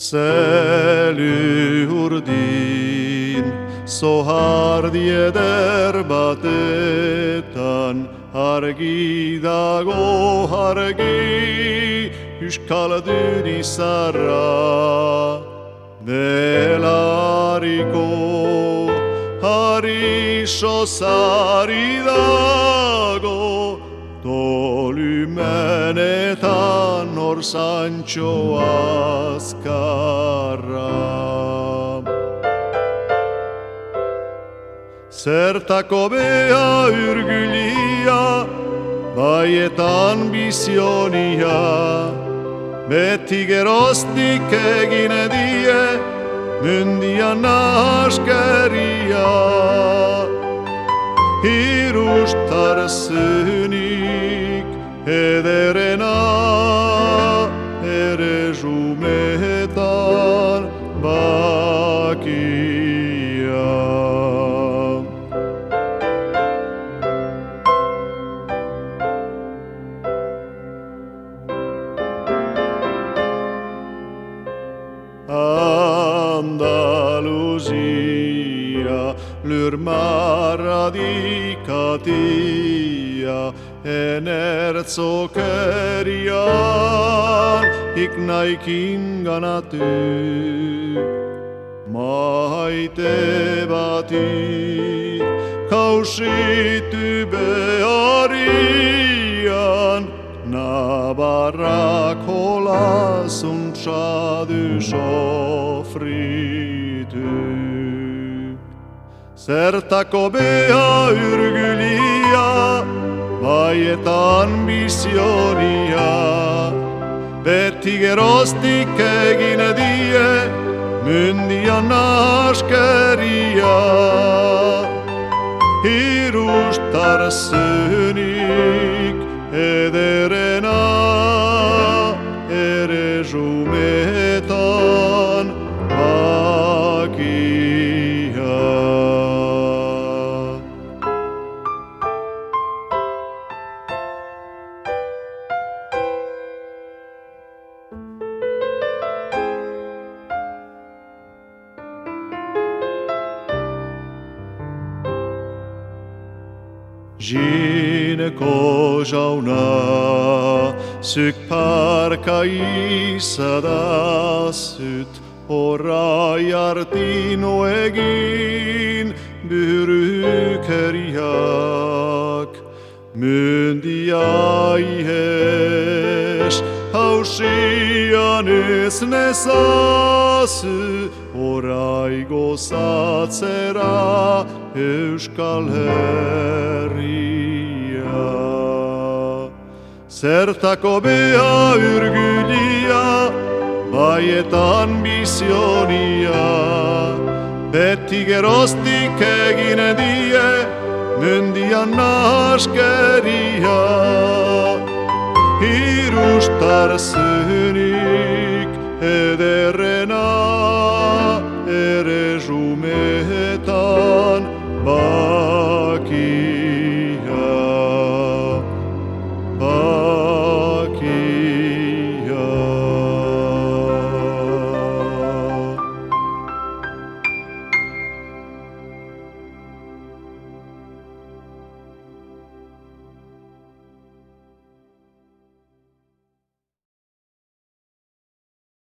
Zelu urdin, zohardi eder batetan, argi dago argi, euskaldun izarra. Belariko harixo zari dago, tolumenetan hor Santxo azkarra. Zertako bea urgulia, baietan bizionia, beti geroztik egin die, mundian askeria. Hirustar zunik ederena, ere jumetan bakia. Andaluzia, lur marradikatia, enertzokerian iknaikin ganatu. Maite bati kausitu beharian, Navarrak hola zuntxadu sofritu. Zertako bea urgulia, baietan bizionia, beti geroztik egin die, mundian askeria. Hirustar zunik ederena, ere jumetan bakia. Gineko jauna, zuk parka izadazut, horai artino egin burukeriak. Mundia ihes, hausian ez nezazu, horai gozatzera Euskal Herria. Zertako bea urgulia, baietan bizionia, beti geroztik egin die, mundian askeria. Hirustar zunik ederre